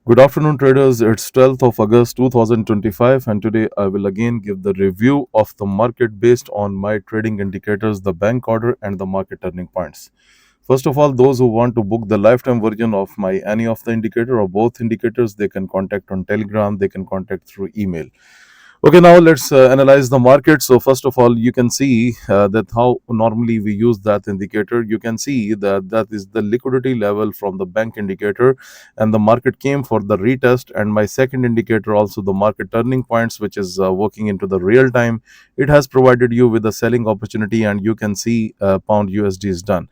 Good afternoon, traders. It's 12th of August 2025, and today I will again give the review of the market based on my trading indicators, the bank order, and the market turning points. First of all, those who want to book the lifetime version of my any of the indicator or both indicators, they can contact on Telegram, they can contact through email. Okay, now let's analyze the market. So first of all, you can see that how normally we use that indicator. You can see that that is the liquidity level from the bank indicator, and the market came for the retest. And my second indicator, also the market turning points, which is working into the real time, it has provided you with a selling opportunity, and you can see pound USD is done.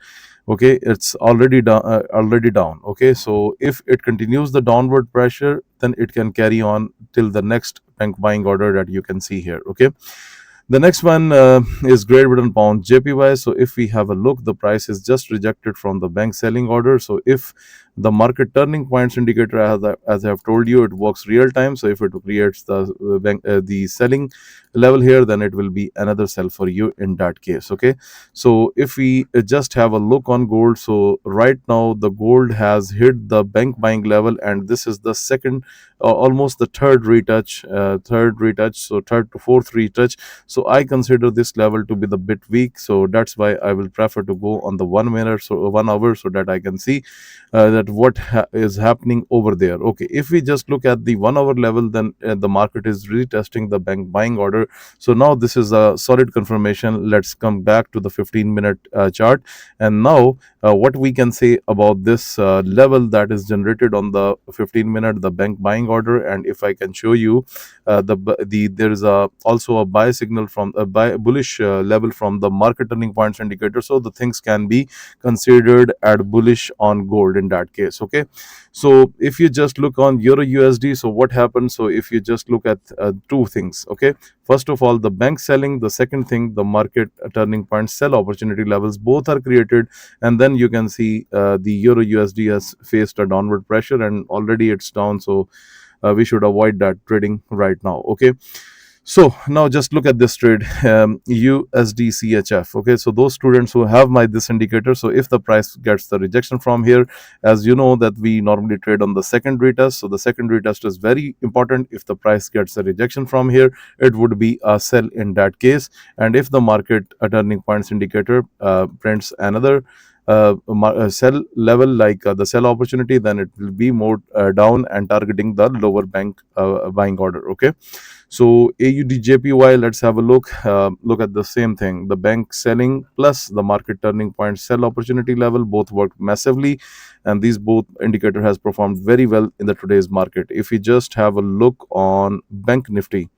Okay, it's already down. Okay, so if it continues the downward pressure, then it can carry on till the next bank buying order that you can see here. Okay, the next one is Great Britain pound JPY. So if we have a look, the price is just rejected from the bank selling order. So if the market turning points indicator, as I have told you, it works real time. So if it creates the selling level here, then it will be another sell for you in that case. Okay, so if we just have a look on gold, so right now the gold has hit the bank buying level, and this is the second, almost the third retouch, so third to fourth retouch. So I consider this level to be the bit weak, so that's why I will prefer to go on the 1 minute, so 1 hour, so that I can see that what is happening over there. Okay, if we just look at the 1 hour level, then the market is retesting the bank buying order. So now this is a solid confirmation. Let's come back to the 15-minute chart, and now what we can say about this level that is generated on the 15-minute, the bank buying order. And if I can show you there is also a buy signal from a bullish level from the market turning points indicator, so the things can be considered at bullish on gold in that case. Okay, so if you just look on euro USD, so what happens? So if you just look at two things. Okay, first of all, the bank selling, the second thing, the market turning point sell opportunity levels, both are created, and then you can see the euro USD has faced a downward pressure, and already it's down. So we should avoid that trading right now. Okay, so now just look at this trade, USD CHF. Okay, so those students who have my this indicator, so if the price gets the rejection from here, as you know that we normally trade on the second retest, so the second retest is very important. If the price gets a rejection from here, it would be a sell in that case. And if the market turning points indicator prints another sell level, like the sell opportunity, then it will be more down and targeting the lower bank buying order. Okay, so AUD JPY, let's have a look. Look at the same thing. The bank selling plus the market turning point sell opportunity level both worked massively, and these both indicator has performed very well in the today's market. If we just have a look on bank Nifty,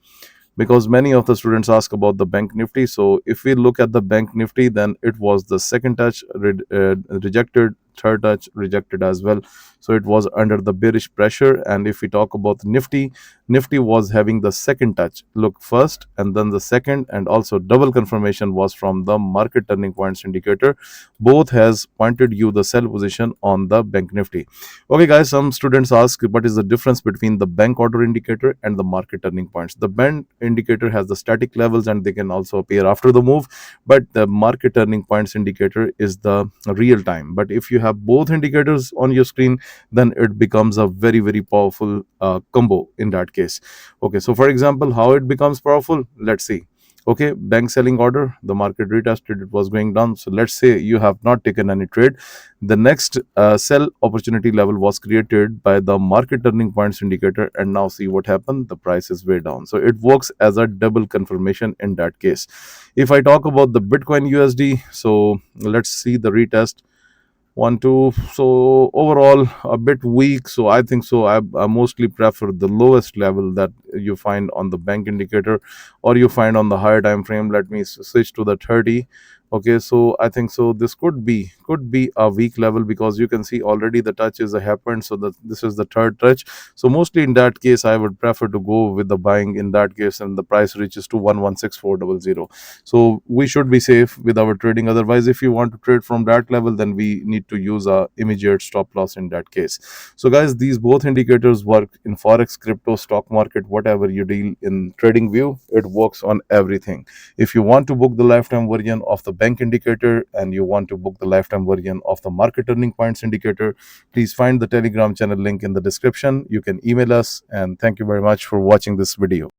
because many of the students ask about the bank Nifty. So if we look at the bank Nifty, then it was the second touch rejected, third touch rejected as well. So it was under the bearish pressure. And if we talk about Nifty, Nifty was having the second touch, look first and then the second, and also double confirmation was from the market turning points indicator. Both has pointed you the sell position on the bank Nifty. Okay guys, some students ask what is the difference between the bank order indicator and the market turning points. The bank indicator has the static levels and they can also appear after the move, but the market turning points indicator is the real time. But if you have both indicators on your screen, then it becomes a very very powerful combo in that case. Okay, so for example, how it becomes powerful, let's see. Okay, bank selling order, the market retested, it was going down. So let's say you have not taken any trade, the next sell opportunity level was created by the market turning points indicator, and now see what happened, the price is way down. So it works as a double confirmation in that case. If I talk about the Bitcoin USD, so let's see the retest. 1 2, so overall a bit weak. So I think so I mostly prefer the lowest level that you find on the bank indicator or you find on the higher time frame. Let me switch to the 30. Okay, so I think so this could be a weak level, because you can see already the touches happened. So that this is the third touch. So mostly in that case I would prefer to go with the buying in that case, and the price reaches to 116400. So we should be safe with our trading. Otherwise, if you want to trade from that level, then we need to use a immediate stop loss in that case. So guys, these both indicators work in Forex, crypto, stock market, whatever you deal in. TradingView, it works on everything. If you want to book the lifetime version of the bank indicator and you want to book the lifetime version of the market turning points indicator, please find the Telegram channel link in the description. You can email us, and thank you very much for watching this video.